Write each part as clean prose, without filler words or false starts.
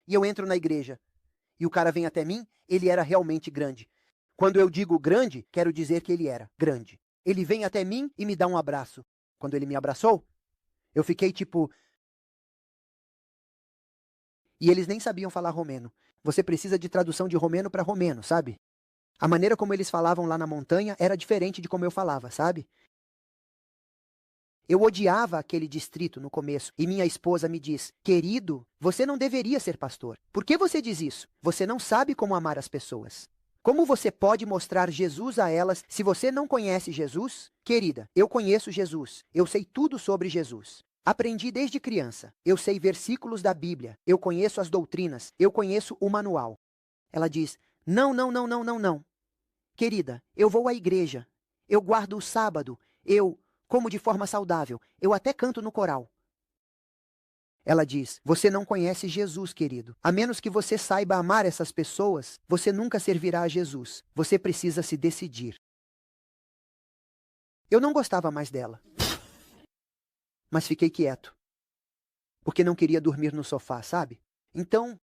e eu entro na igreja. E o cara vem até mim, ele era realmente grande. Quando eu digo grande, quero dizer que ele era grande. Ele vem até mim e me dá um abraço. Quando ele me abraçou, eu fiquei tipo... E eles nem sabiam falar romeno. Você precisa de tradução de romeno para romeno, sabe? A maneira como eles falavam lá na montanha era diferente de como eu falava, sabe? Eu odiava aquele distrito no começo, e minha esposa me diz: querido, você não deveria ser pastor. Por que você diz isso? Você não sabe como amar as pessoas. Como você pode mostrar Jesus a elas se você não conhece Jesus? Querida, eu conheço Jesus. Eu sei tudo sobre Jesus. Aprendi desde criança. Eu sei versículos da Bíblia. Eu conheço as doutrinas. Eu conheço o manual. Ela diz: não, não, não, não, não, não. Querida, eu vou à igreja. Eu guardo o sábado. Eu como de forma saudável. Eu até canto no coral. Ela diz: você não conhece Jesus, querido. A menos que você saiba amar essas pessoas, você nunca servirá a Jesus. Você precisa se decidir. Eu não gostava mais dela. Mas fiquei quieto. Porque não queria dormir no sofá, sabe? Então,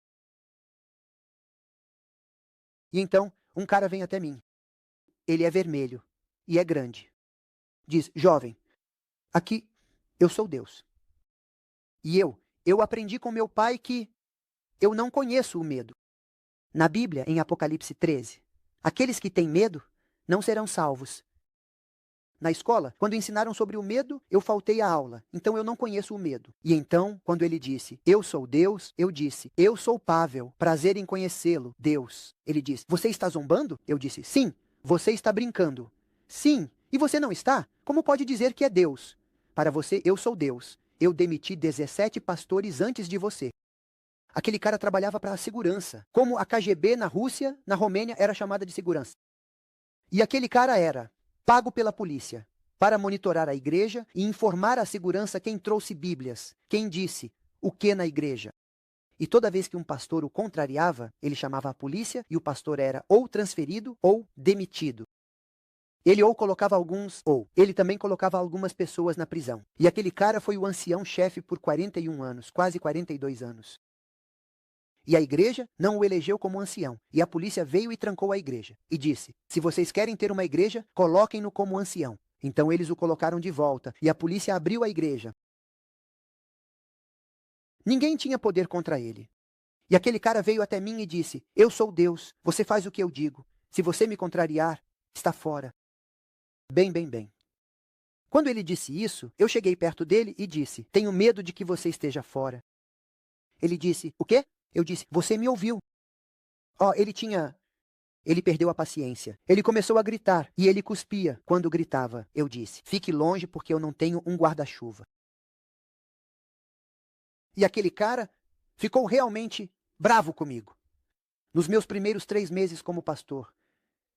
um cara vem até mim. Ele é vermelho e é grande. Diz: jovem, aqui eu sou Deus. E eu aprendi com meu pai que eu não conheço o medo. Na Bíblia, em Apocalipse 13, aqueles que têm medo não serão salvos. Na escola, quando ensinaram sobre o medo, eu faltei a aula, então eu não conheço o medo. E então, quando ele disse: eu sou Deus, eu disse: eu sou Pavel, prazer em conhecê-lo, Deus. Ele disse: você está zombando? Eu disse: sim. Você está brincando? Sim. E você não está? Como pode dizer que é Deus? Para você, eu sou Deus. Eu demiti 17 pastores antes de você. Aquele cara trabalhava para a segurança. Como a KGB na Rússia, na Romênia, era chamada de segurança. E aquele cara era pago pela polícia para monitorar a igreja e informar à segurança quem trouxe bíblias, quem disse o que na igreja. E toda vez que um pastor o contrariava, ele chamava a polícia e o pastor era ou transferido ou demitido. Ele ele também colocava algumas pessoas na prisão. E aquele cara foi o ancião-chefe por 41 anos, quase 42 anos. E a igreja não o elegeu como ancião. E a polícia veio e trancou a igreja. E disse: se vocês querem ter uma igreja, coloquem-no como ancião. Então eles o colocaram de volta. E a polícia abriu a igreja. Ninguém tinha poder contra ele. E aquele cara veio até mim e disse: eu sou Deus. Você faz o que eu digo. Se você me contrariar, está fora. Bem, bem, bem. Quando ele disse isso, eu cheguei perto dele e disse: tenho medo de que você esteja fora. Ele disse: o quê? Eu disse: você me ouviu. Ele perdeu a paciência. Ele começou a gritar e ele cuspia quando gritava. Eu disse: fique longe porque eu não tenho um guarda-chuva. E aquele cara ficou realmente bravo comigo. Nos meus primeiros 3 meses como pastor,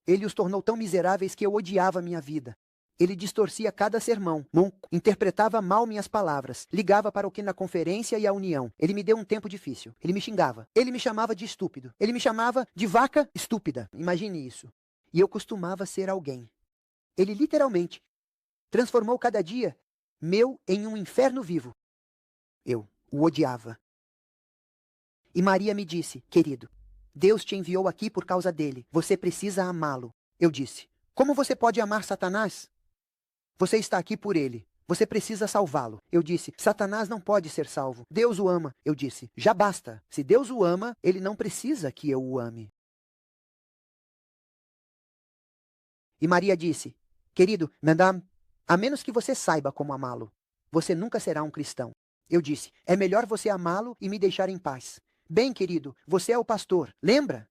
ele os tornou tão miseráveis que eu odiava minha vida. Ele distorcia cada sermão, interpretava mal minhas palavras, ligava para o que na conferência e a união. Ele me deu um tempo difícil. Ele me xingava. Ele me chamava de estúpido. Ele me chamava de vaca estúpida. Imagine isso. E eu costumava ser alguém. Ele literalmente transformou cada dia meu em um inferno vivo. Eu o odiava. E Maria me disse: querido, Deus te enviou aqui por causa dele. Você precisa amá-lo. Eu disse: como você pode amar Satanás? Você está aqui por ele. Você precisa salvá-lo. Eu disse: Satanás não pode ser salvo. Deus o ama. Eu disse: já basta. Se Deus o ama, ele não precisa que eu o ame. E Maria disse: querido, madame, a menos que você saiba como amá-lo, você nunca será um cristão. Eu disse: é melhor você amá-lo e me deixar em paz. Bem, querido, você é o pastor. Lembra?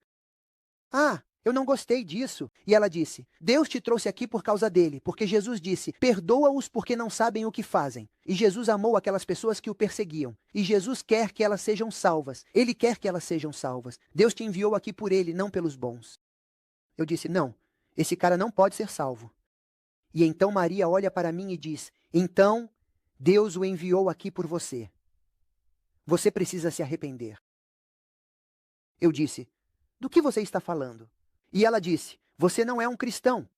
Ah, eu não gostei disso. E ela disse: Deus te trouxe aqui por causa dele, porque Jesus disse: perdoa-os porque não sabem o que fazem. E Jesus amou aquelas pessoas que o perseguiam. E Jesus quer que elas sejam salvas. Ele quer que elas sejam salvas. Deus te enviou aqui por ele, não pelos bons. Eu disse: não, esse cara não pode ser salvo. E então Maria olha para mim e diz: então Deus o enviou aqui por você. Você precisa se arrepender. Eu disse: do que você está falando? E ela disse: você não é um cristão.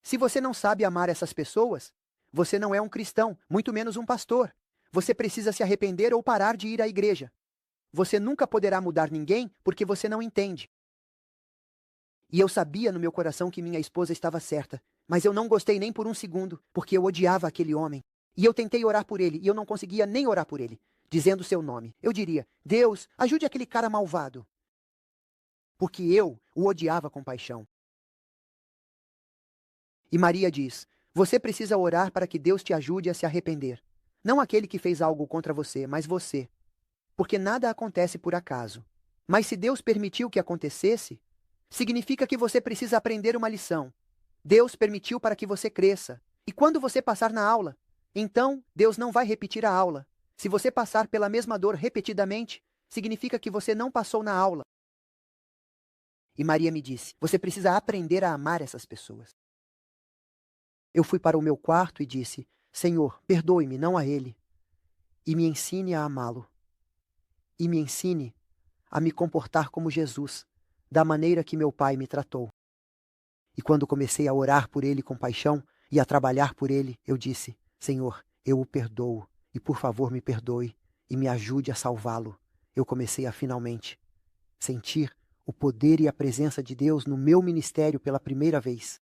Se você não sabe amar essas pessoas, você não é um cristão, muito menos um pastor. Você precisa se arrepender ou parar de ir à igreja. você nunca poderá mudar ninguém porque você não entende. E eu sabia no meu coração que minha esposa estava certa, mas eu não gostei nem por um segundo, porque eu odiava aquele homem. E eu tentei orar por ele, e eu não conseguia nem orar por ele, dizendo seu nome. Eu diria: Deus, ajude aquele cara malvado. Porque eu o odiava com paixão. E Maria diz: você precisa orar para que Deus te ajude a se arrepender. Não aquele que fez algo contra você, mas você. Porque nada acontece por acaso. Mas se Deus permitiu que acontecesse, significa que você precisa aprender uma lição. Deus permitiu para que você cresça. E quando você passar na aula, então Deus não vai repetir a aula. Se você passar pela mesma dor repetidamente, significa que você não passou na aula. E Maria me disse: você precisa aprender a amar essas pessoas. Eu fui para o meu quarto e disse: Senhor, perdoe-me, não a ele, e me ensine a amá-lo. E me ensine a me comportar como Jesus, da maneira que meu pai me tratou. E quando comecei a orar por ele com paixão e a trabalhar por ele, eu disse: Senhor, eu o perdoo, e por favor me perdoe e me ajude a salvá-lo. Eu comecei a finalmente sentir o poder e a presença de Deus no meu ministério pela primeira vez.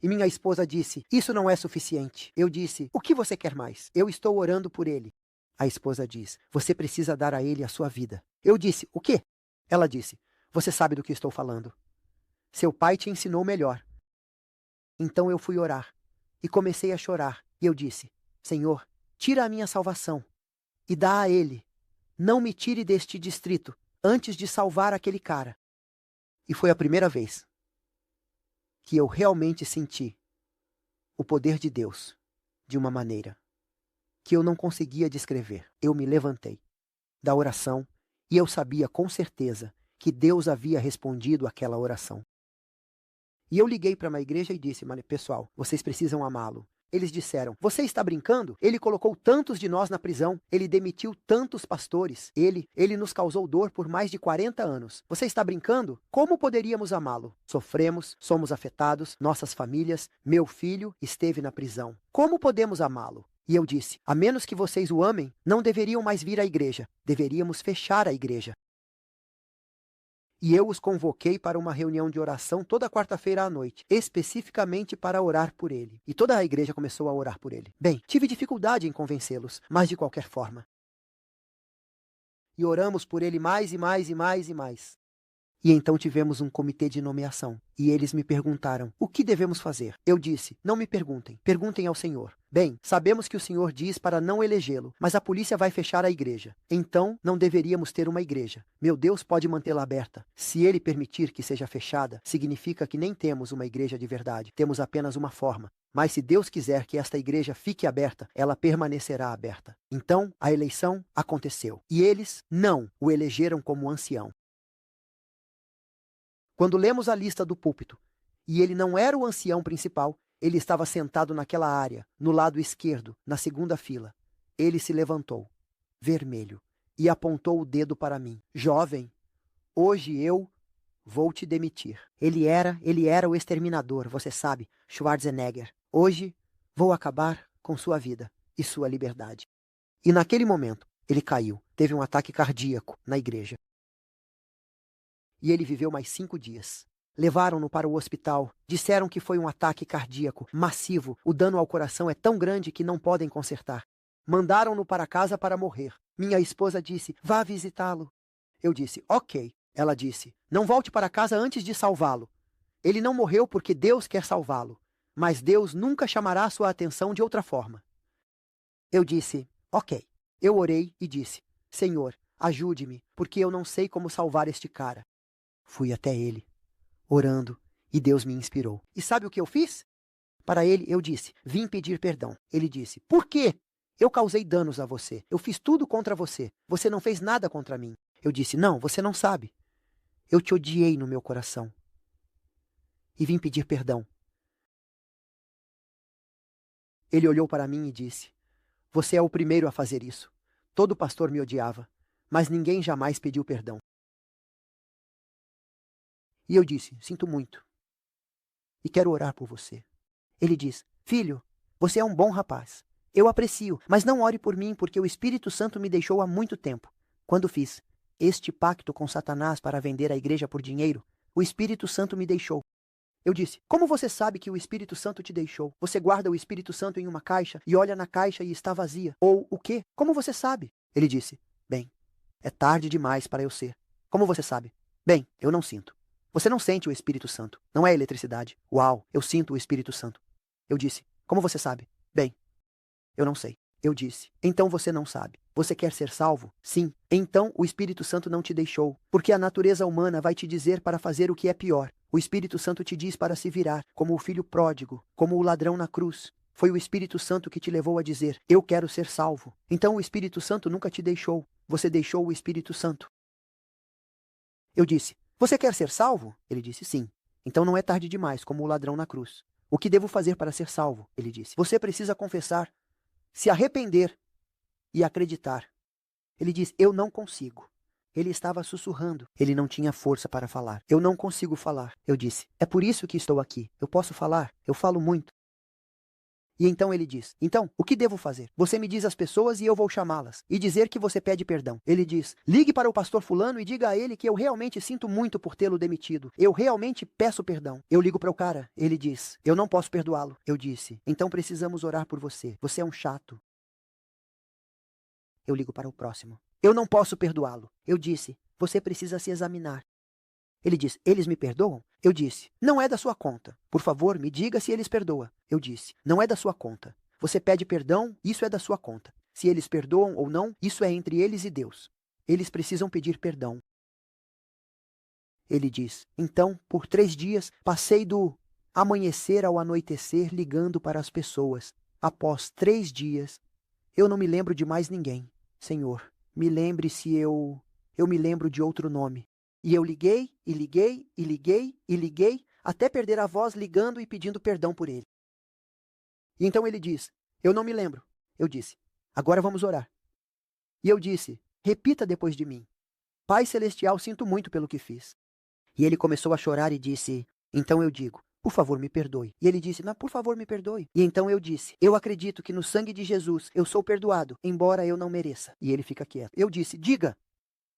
E minha esposa disse: isso não é suficiente. Eu disse: o que você quer mais? Eu estou orando por ele. A esposa diz: você precisa dar a ele a sua vida. Eu disse: o quê? Ela disse: você sabe do que estou falando. Seu pai te ensinou melhor. Então eu fui orar e comecei a chorar. E eu disse: Senhor, tira a minha salvação e dá a ele. Não me tire deste distrito antes de salvar aquele cara. E foi a primeira vez que eu realmente senti o poder de Deus de uma maneira que eu não conseguia descrever. Eu me levantei da oração e eu sabia com certeza que Deus havia respondido àquela oração. E eu liguei para uma igreja e disse: pessoal, vocês precisam amá-lo. Eles disseram: você está brincando? Ele colocou tantos de nós na prisão. Ele demitiu tantos pastores. Ele nos causou dor por mais de 40 anos. Você está brincando? Como poderíamos amá-lo? Sofremos, somos afetados, nossas famílias, meu filho esteve na prisão. Como podemos amá-lo? E eu disse: a menos que vocês o amem, não deveriam mais vir à igreja. Deveríamos fechar a igreja. E eu os convoquei para uma reunião de oração toda quarta-feira à noite, especificamente para orar por ele. E toda a igreja começou a orar por ele. Bem, tive dificuldade em convencê-los, mas de qualquer forma. E oramos por ele mais e mais e mais e mais. E então tivemos um comitê de nomeação. E eles me perguntaram: o que devemos fazer? Eu disse: não me perguntem, perguntem ao Senhor. Bem, sabemos que o Senhor diz para não elegê-lo, mas a polícia vai fechar a igreja. Então, não deveríamos ter uma igreja. Meu Deus pode mantê-la aberta. Se ele permitir que seja fechada, significa que nem temos uma igreja de verdade. Temos apenas uma forma. Mas se Deus quiser que esta igreja fique aberta, ela permanecerá aberta. Então, a eleição aconteceu. E eles não o elegeram como ancião. Quando lemos a lista do púlpito, e ele não era o ancião principal, ele estava sentado naquela área, no lado esquerdo, na segunda fila. Ele se levantou, vermelho, e apontou o dedo para mim. Jovem, hoje eu vou te demitir. Ele era o exterminador, você sabe, Schwarzenegger. Hoje vou acabar com sua vida e sua liberdade. E naquele momento, ele caiu, teve um ataque cardíaco na igreja. E ele viveu mais 5 dias. Levaram-no para o hospital. Disseram que foi um ataque cardíaco massivo. O dano ao coração é tão grande que não podem consertar. Mandaram-no para casa para morrer. Minha esposa disse: vá visitá-lo. Eu disse: ok. Ela disse: não volte para casa antes de salvá-lo. Ele não morreu porque Deus quer salvá-lo. Mas Deus nunca chamará sua atenção de outra forma. Eu disse: ok. Eu orei e disse: Senhor, ajude-me, porque eu não sei como salvar este cara. Fui até ele, orando, e Deus me inspirou. E sabe o que eu fiz? Para ele, eu disse: vim pedir perdão. Ele disse: por quê? Eu causei danos a você. Eu fiz tudo contra você. Você não fez nada contra mim. Eu disse: não, você não sabe. Eu te odiei no meu coração. E vim pedir perdão. Ele olhou para mim e disse: você é o primeiro a fazer isso. Todo pastor me odiava, mas ninguém jamais pediu perdão. E eu disse: sinto muito. E quero orar por você. Ele diz: filho, você é um bom rapaz. Eu aprecio, mas não ore por mim porque o Espírito Santo me deixou há muito tempo. Quando fiz este pacto com Satanás para vender a igreja por dinheiro, o Espírito Santo me deixou. Eu disse, como você sabe que o Espírito Santo te deixou? Você guarda o Espírito Santo em uma caixa e olha na caixa e está vazia. Ou o quê? Como você sabe? Ele disse, bem, é tarde demais para eu ser. Como você sabe? Bem, eu não sinto. Você não sente o Espírito Santo. Não é eletricidade. Uau, eu sinto o Espírito Santo. Eu disse, como você sabe? Bem, eu não sei. Eu disse, então você não sabe. Você quer ser salvo? Sim. Então o Espírito Santo não te deixou, porque a natureza humana vai te dizer para fazer o que é pior. O Espírito Santo te diz para se virar, como o filho pródigo, como o ladrão na cruz. Foi o Espírito Santo que te levou a dizer, eu quero ser salvo. Então o Espírito Santo nunca te deixou. Você deixou o Espírito Santo. Eu disse, você quer ser salvo? Ele disse, sim. Então não é tarde demais, como o ladrão na cruz. O que devo fazer para ser salvo? Ele disse, você precisa confessar, se arrepender e acreditar. Ele diz, eu não consigo. Ele estava sussurrando. Ele não tinha força para falar. Eu não consigo falar. Eu disse, é por isso que estou aqui. Eu posso falar. Eu falo muito. E então ele diz, então, o que devo fazer? Você me diz as pessoas e eu vou chamá-las. E dizer que você pede perdão. Ele diz, ligue para o pastor fulano e diga a ele que eu realmente sinto muito por tê-lo demitido. Eu realmente peço perdão. Eu ligo para o cara. Ele diz, eu não posso perdoá-lo. Eu disse, então precisamos orar por você. Você é um chato. Eu ligo para o próximo. Eu não posso perdoá-lo. Eu disse, você precisa se examinar. Ele diz, eles me perdoam? Eu disse, não é da sua conta. Por favor, me diga se eles perdoam. Eu disse, não é da sua conta. Você pede perdão, isso é da sua conta. Se eles perdoam ou não, isso é entre eles e Deus. Eles precisam pedir perdão. Ele diz, então, por 3 dias, passei do amanhecer ao anoitecer ligando para as pessoas. Após 3 dias, eu não me lembro de mais ninguém. Senhor, me lembre se eu me lembro de outro nome. E eu liguei, e liguei, e liguei, e liguei, até perder a voz ligando e pedindo perdão por ele. E então ele diz, eu não me lembro. Eu disse, agora vamos orar. E eu disse, repita depois de mim. Pai Celestial, sinto muito pelo que fiz. E ele começou a chorar e disse, então eu digo, por favor, me perdoe. E ele disse, mas por favor, me perdoe. E então eu disse, eu acredito que no sangue de Jesus eu sou perdoado, embora eu não mereça. E ele fica quieto. Eu disse, diga.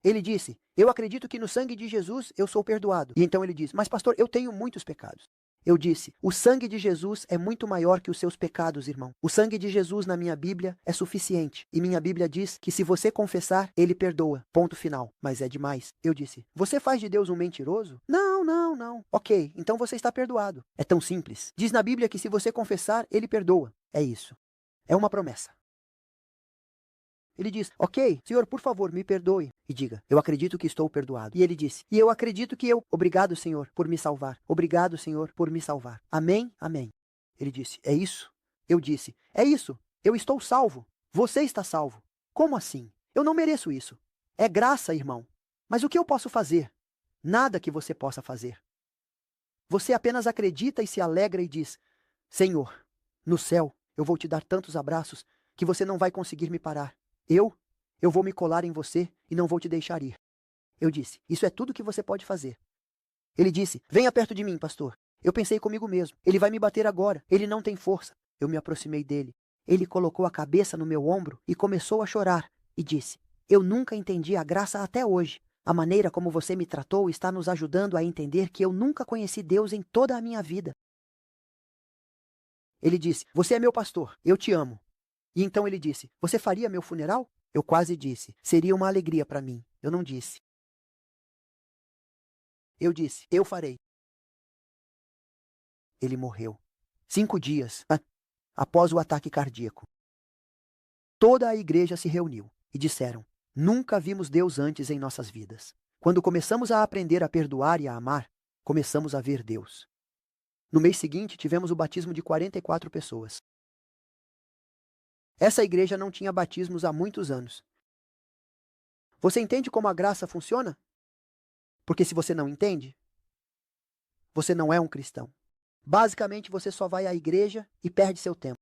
Ele disse, eu acredito que no sangue de Jesus eu sou perdoado. E então ele disse, mas pastor, eu tenho muitos pecados. Eu disse, o sangue de Jesus é muito maior que os seus pecados, irmão. O sangue de Jesus na minha Bíblia é suficiente. E minha Bíblia diz que se você confessar, ele perdoa. Ponto final. Mas é demais. Eu disse, você faz de Deus um mentiroso? Não, não, não. Ok, então você está perdoado. É tão simples. Diz na Bíblia que se você confessar, ele perdoa. É isso. É uma promessa. Ele diz, ok, Senhor, por favor, me perdoe. E diga, eu acredito que estou perdoado. E ele disse, e eu acredito que obrigado, Senhor, por me salvar. Obrigado, Senhor, por me salvar. Amém, amém. Ele disse, é isso? Eu disse, é isso. Eu estou salvo. Você está salvo. Como assim? Eu não mereço isso. É graça, irmão. Mas o que eu posso fazer? Nada que você possa fazer. Você apenas acredita e se alegra e diz, Senhor, no céu eu vou te dar tantos abraços que você não vai conseguir me parar. Eu vou me colar em você e não vou te deixar ir. Eu disse, isso é tudo que você pode fazer. Ele disse, venha perto de mim, pastor. Eu pensei comigo mesmo, ele vai me bater agora, ele não tem força. Eu me aproximei dele. Ele colocou a cabeça no meu ombro e começou a chorar e disse, eu nunca entendi a graça até hoje. A maneira como você me tratou está nos ajudando a entender que eu nunca conheci Deus em toda a minha vida. Ele disse, você é meu pastor, eu te amo. E então ele disse, você faria meu funeral? Eu quase disse, seria uma alegria para mim. Eu não disse. Eu disse, eu farei. Ele morreu. 5 dias após o ataque cardíaco. Toda a igreja se reuniu e disseram, nunca vimos Deus antes em nossas vidas. Quando começamos a aprender a perdoar e a amar, começamos a ver Deus. No mês seguinte, tivemos o batismo de 44 pessoas. Essa igreja não tinha batismos há muitos anos. Você entende como a graça funciona? Porque se você não entende, você não é um cristão. Basicamente, você só vai à igreja e perde seu tempo.